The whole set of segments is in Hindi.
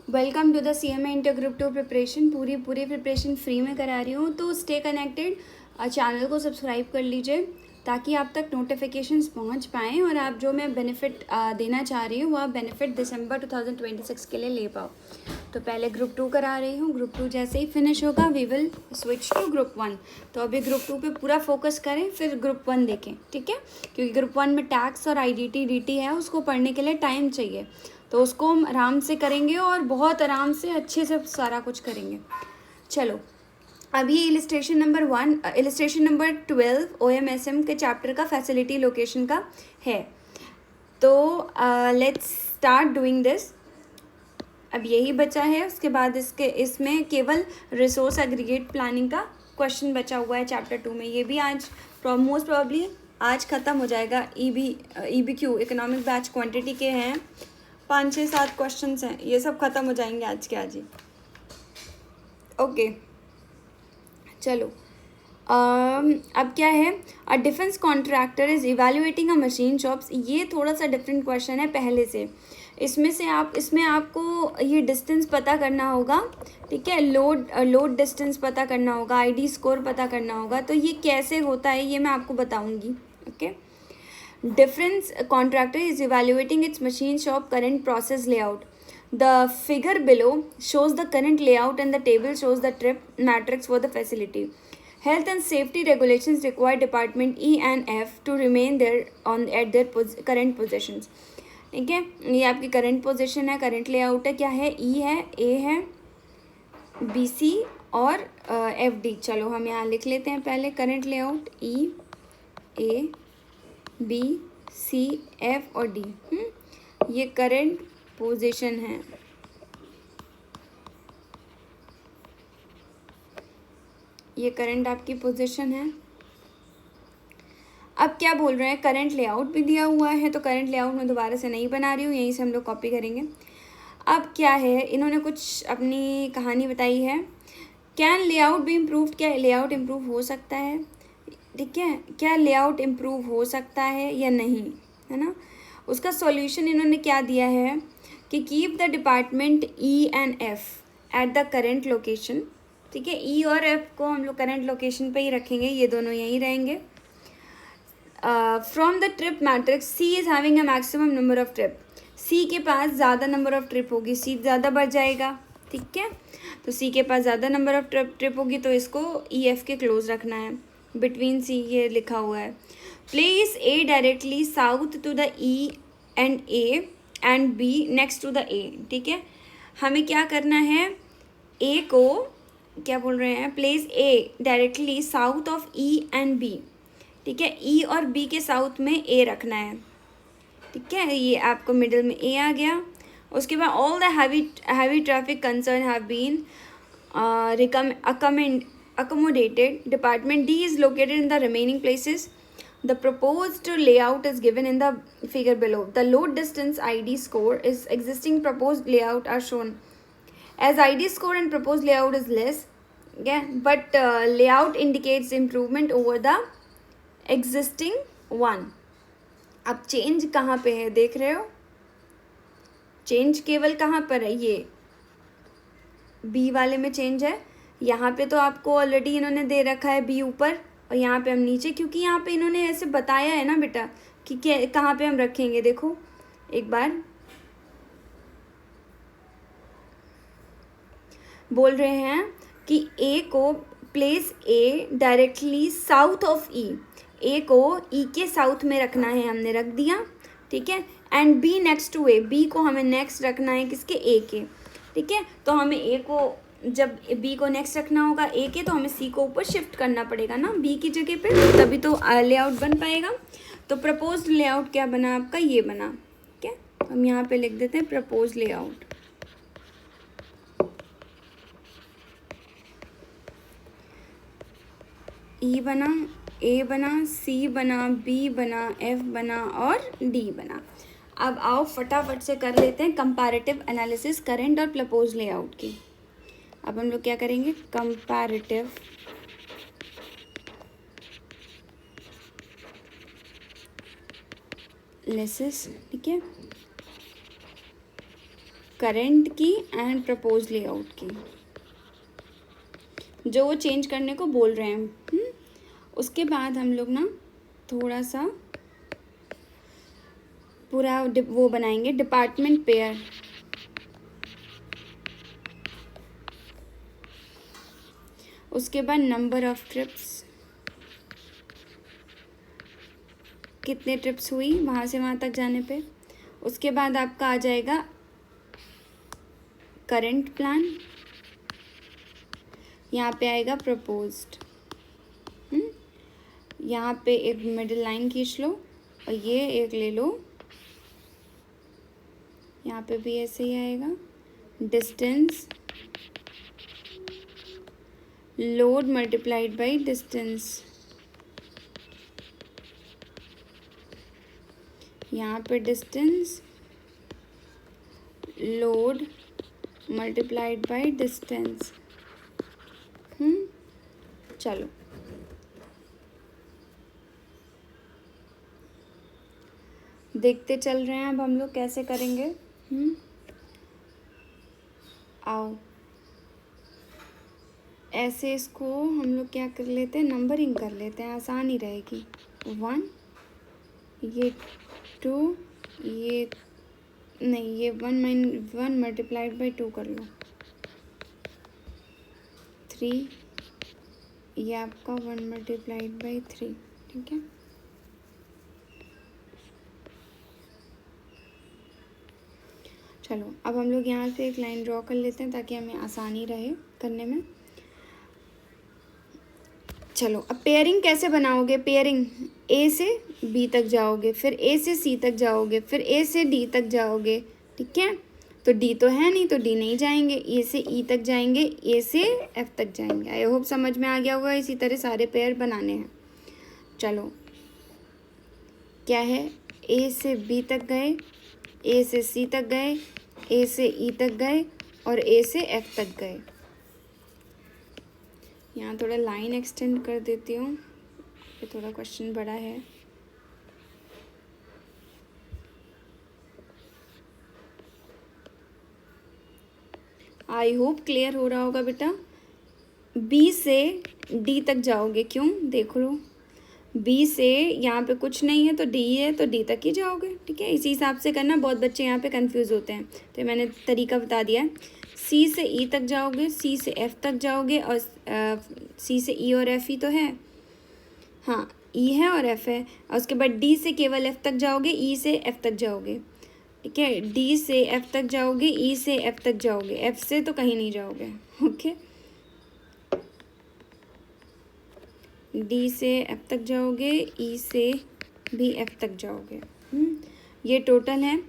Welcome to the CMA inter group 2 preparation. पूरी प्रिपरेशन फ्री में करा रही हूँ, तो स्टे कनेक्टेड। चैनल को सब्सक्राइब कर लीजिए ताकि आप तक नोटिफिकेशंस पहुँच पाएँ और आप जो मैं बेनिफिट देना चाह रही हूँ वह बेनिफिट दिसंबर 2026 के लिए ले पाओ। तो पहले ग्रुप 2 करा रही हूँ। ग्रुप 2 जैसे ही फिनिश होगा we will switch to group 1। तो अभी ग्रुप 2 पे पूरा फोकस करें, फिर ग्रुप 1 देखें, ठीक है? क्योंकि ग्रुप 1 में टैक्स और IDT DT है, उसको पढ़ने के लिए टाइम चाहिए, तो उसको हम आराम से करेंगे और बहुत आराम से अच्छे से सारा कुछ करेंगे। चलो, अभी इलिस्ट्रेशन नंबर 12 OMSM के चैप्टर का फैसिलिटी लोकेशन का है। तो लेट्स स्टार्ट डूइंग दिस। अब यही बचा है, उसके बाद इसमें केवल रिसोर्स एग्रीगेट प्लानिंग का क्वेश्चन बचा हुआ है चैप्टर 2 में। ये भी आज मोस्ट प्रोबेबली आज ख़त्म हो जाएगा। EBQ इकोनॉमिक बैच क्वांटिटी के हैं 5 6 7 क्वेश्चन हैं, ये सब ख़त्म हो जाएंगे आज के आज ही। ओके चलो, अब क्या है, a defence contractor is evaluating a machine shops. ये थोड़ा सा डिफरेंट क्वेश्चन है पहले से। इसमें आपको ये डिस्टेंस पता करना होगा, ठीक है? लोड डिस्टेंस पता करना होगा, ID स्कोर पता करना होगा। तो ये कैसे होता है ये मैं आपको बताऊंगी। Okay, difference contractor is evaluating it's machine shop current process layout. The figure below shows the current layout and the table shows the trip matrix for the facility. Health and safety regulations require department E and F to remain there at their current positions. ठीक है, ये आपकी करंट पोजीशन है, करंट लेआउट है, क्या है? E है, A है, BC और FD। चलो हम यहाँ लिख लेते हैं पहले current layout E, A, B, C, F और D। ये करंट पोजीशन है। ये करंट आपकी पोजीशन है। अब क्या बोल रहे हैं, करंट लेआउट भी दिया हुआ है, तो करंट लेआउट मैं दोबारा से नहीं बना रही हूँ, यहीं से हम लोग कॉपी करेंगे। अब क्या है, इन्होंने कुछ अपनी कहानी बताई है। कैन लेआउट भी इम्प्रूव, क्या लेआउट इम्प्रूव हो सकता है? ठीक है, क्या लेआउट इम्प्रूव हो सकता है या नहीं, है ना? उसका सॉल्यूशन इन्होंने क्या दिया है कि keep the department E and F at the current location. ठीक है, E और F को हम लोग करंट लोकेशन पे ही रखेंगे, ये दोनों यहीं रहेंगे। From the trip matrix C is having a maximum number of trip. C के पास ज़्यादा नंबर ऑफ ट्रिप होगी, C ज़्यादा बढ़ जाएगा, ठीक है? तो C के पास ज़्यादा नंबर ऑफ ट्रिप होगी, तो इसको EF के क्लोज रखना है, बिटवीन C ये लिखा हुआ है। Place A directly south to the E and A and B next to the A। ठीक है, हमें क्या करना है, A को क्या बोल रहे हैं, place A directly south of E and B। ठीक है, E और B के साउथ में A रखना है, ठीक है? ये आपको मिडिल में A आ गया। उसके बाद all the heavy traffic concern have been accommodated. Department D is located in the remaining places. The proposed layout is given in the figure below. The load distance ID score is existing proposed layout are shown. As ID score and proposed layout is less, yeah, but layout indicates improvement over the existing one. अब चेंज कहाँ पे है, देख रहे हो? चेंज केवल कहाँ पर है, ये B वाले में चेंज है। यहाँ पे तो आपको ऑलरेडी इन्होंने दे रखा है B ऊपर और यहाँ पे हम नीचे, क्योंकि यहाँ पे इन्होंने ऐसे बताया है ना बेटा कि क्या कहाँ पे हम रखेंगे। देखो एक बार बोल रहे हैं कि A को place A directly south of E। A को E के साउथ में रखना है, हमने रख दिया, ठीक है? And B next to A, B को हमें नेक्स्ट रखना है किसके, A के, ठीक है? तो हमें A को, जब B को नेक्स्ट रखना होगा A के, तो हमें C को ऊपर शिफ्ट करना पड़ेगा ना B की जगह पे, तभी तो लेआउट बन पाएगा। तो प्रपोज्ड लेआउट क्या बना आपका, ये बना, ठीक है? हम यहाँ पे लिख देते हैं प्रपोज्ड लेआउट। E बना, A बना, C बना, B बना, F बना और D बना। अब आओ फटाफट से कर लेते हैं कंपैरेटिव एनालिसिस करंट और प्रपोज्ड लेआउट की। अब हम लोग क्या करेंगे, कंपैरेटिव एनालिसिस, ठीक है? करंट की एंड प्रपोज लेआउट की, जो वो चेंज करने को बोल रहे हैं। उसके बाद हम लोग ना थोड़ा सा पूरा वो बनाएंगे डिपार्टमेंट पेयर। उसके बाद नंबर ऑफ ट्रिप्स, कितने ट्रिप्स हुई वहाँ से वहाँ तक जाने पे। उसके बाद आपका आ जाएगा करंट प्लान, यहाँ पे आएगा प्रपोज्ड। यहाँ पे एक मिडिल लाइन खींच लो और ये एक ले लो, यहाँ पे भी ऐसे ही आएगा। Distance load multiplied by distance, यहाँ पे distance load multiplied by distance. चलो देखते चल रहे हैं अब हम लोग कैसे करेंगे। आओ ऐसे इसको हम लोग क्या कर लेते हैं, नंबरिंग कर लेते हैं, आसान ही रहेगी। 1, ये 2, ये नहीं, ये 1 मल्टीप्लाइड बाई 2 कर लो। 3, ये आपका 1 मल्टीप्लाइड बाई 3, ठीक है। चलो अब हम लोग यहाँ से एक लाइन ड्रॉ कर लेते हैं ताकि हमें आसानी रहे करने में। चलो अब पेयरिंग कैसे बनाओगे, पेयरिंग ए से बी तक जाओगे, फिर ए से सी तक जाओगे, फिर ए से डी तक जाओगे, ठीक है। तो डी तो है नहीं तो डी नहीं जाएंगे, ए से ई तक जाएंगे, ए से एफ तक जाएंगे। आई होप समझ में आ गया होगा। इसी तरह सारे पेयर बनाने हैं। चलो क्या है, ए से बी तक गए, ए से सी तक गए, ए से ई तक गए और ए से एफ तक गए। यहाँ थोड़ा लाइन एक्सटेंड कर देती हूँ, ये थोड़ा क्वेश्चन बड़ा है। आई होप क्लियर हो रहा होगा बेटा। बी से डी तक जाओगे, क्यों देख लो, बी से यहाँ पे कुछ नहीं है तो डी है तो डी तक ही जाओगे, ठीक है। इसी हिसाब से करना, बहुत बच्चे यहाँ पे कंफ्यूज होते हैं तो मैंने तरीका बता दिया है। सी से ई तक जाओगे, सी से एफ तक जाओगे और सी से ई और एफ ही तो है, हाँ ई है और एफ है। और उसके बाद डी से केवल एफ तक जाओगे, ई से एफ तक जाओगे, ठीक है। डी से एफ तक जाओगे, ई से एफ तक जाओगे, एफ से तो कहीं नहीं जाओगे, ओके। डी से एफ तक जाओगे, ई से भी एफ तक जाओगे। ये टोटल है।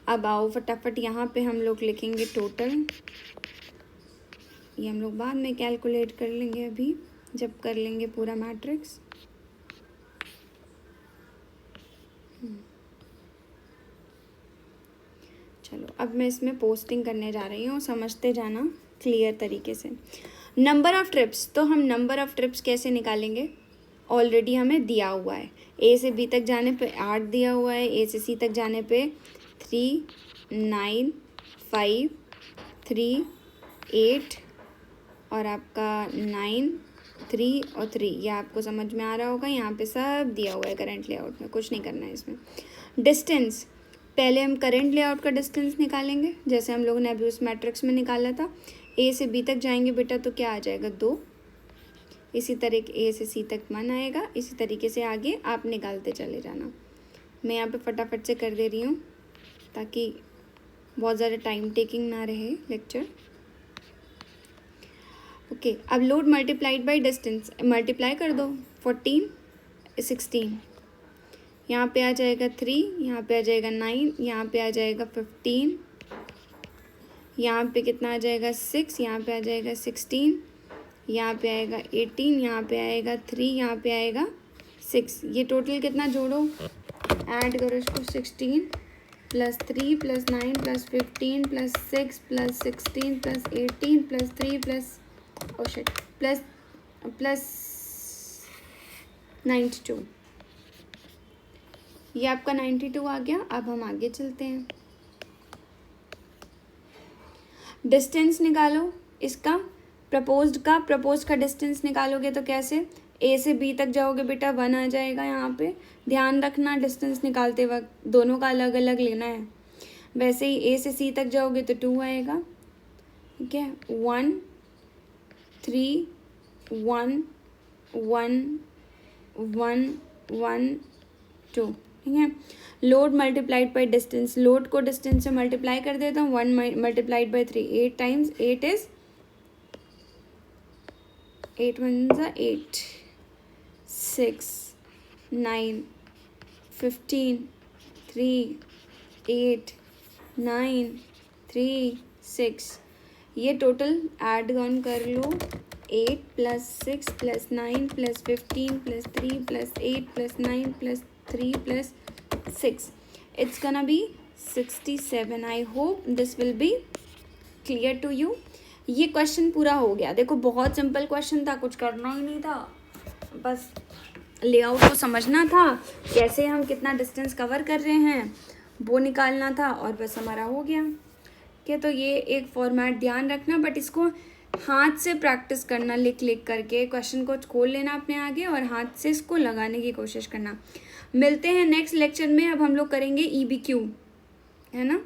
अब आओ फटाफट यहाँ पे हम लोग लिखेंगे टोटल। ये हम लोग बाद में कैलकुलेट कर लेंगे, अभी जब कर लेंगे पूरा मैट्रिक्स। चलो अब मैं इसमें पोस्टिंग करने जा रही हूँ, समझते जाना क्लियर तरीके से। नंबर ऑफ़ ट्रिप्स, तो हम नंबर ऑफ़ ट्रिप्स कैसे निकालेंगे, ऑलरेडी हमें दिया हुआ है। ए से बी तक जाने पे 8 दिया हुआ है, ए से सी तक जाने पे 3, 9, 5, 3, 8 और आपका 9, 3 और 3। ये आपको समझ में आ रहा होगा। यहाँ पे सब दिया हुआ है करंट लेआउट में, कुछ नहीं करना है इसमें। डिस्टेंस, पहले हम करंट लेआउट का डिस्टेंस निकालेंगे जैसे हम लोगों ने अभी उस मैट्रिक्स में निकाला था। ए से बी तक जाएंगे बेटा तो क्या आ जाएगा 2, इसी तरह ए से सी तक 1 आएगा। इसी तरीके से आगे आप निकालते चले जाना। मैं यहाँ पे फटाफट से कर दे रही हूँ ताकि बहुत ज़्यादा टाइम टेकिंग ना रहे लेक्चर। ओके, अब load multiplied by distance, multiply कर दो। 14, 16, यहाँ पे आ जाएगा 3, यहाँ पे आ जाएगा 9, यहाँ पे आ जाएगा 15, यहाँ पे कितना आ जाएगा 6, यहाँ पे आ जाएगा 16, यहाँ पे आएगा 18, यहाँ पे आएगा 3, यहाँ पे आएगा 6। ये टोटल कितना जोड़ो, ऐड करो इसको। 16 + 3 + 9 + 15 + 6 + 16 + 18 + 3 प्लस 92। ये आपका 92 आ गया। अब हम आगे चलते हैं। डिस्टेंस निकालो इसका, प्रपोज्ड का डिस्टेंस निकालोगे तो कैसे, ए से बी तक जाओगे बेटा 1 आ जाएगा यहाँ पे। ध्यान रखना डिस्टेंस निकालते वक्त दोनों का अलग अलग लेना है। वैसे ही ए से सी तक जाओगे तो 2 आएगा, ठीक है। 1 3 1 1 1 1 2, ठीक है। Load multiplied by distance, load को डिस्टेंस से मल्टीप्लाई कर देता हूँ, 1 मल्टीप्लाइड बाई 3, 8 टाइम्स 8 इज 8 1 8, 6 9 15 3 8 9 3 6, ये टोटल ऐड ऑन कर लो, 8 + 6 + 9 + 15 + 3 + 8 + 9 + 3 + 6, it's gonna be 67. I hope this will be clear to you. ये क्वेश्चन पूरा हो गया। देखो बहुत सिंपल क्वेश्चन था, कुछ करना ही नहीं था, बस लेआउट को समझना था, कैसे हम कितना डिस्टेंस कवर कर रहे हैं वो निकालना था, और बस हमारा हो गया। क्या तो ये एक फॉर्मेट ध्यान रखना, बट इसको हाथ से प्रैक्टिस करना, लिख लिख करके क्वेश्चन को खोल लेना अपने आगे और हाथ से इसको लगाने की कोशिश करना। मिलते हैं नेक्स्ट लेक्चर में। अब हम लोग करेंगे EBQ, है ना,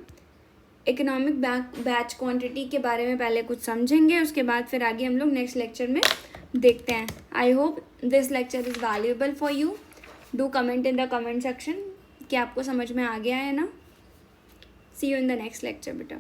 इकोनॉमिक बैच क्वांटिटी के बारे में पहले कुछ समझेंगे, उसके बाद फिर आगे हम लोग नेक्स्ट लेक्चर में देखते हैं। I hope this lecture is valuable for you. Do comment in the comment section कि आपको समझ में आ गया है ना। See you in the next lecture बेटा।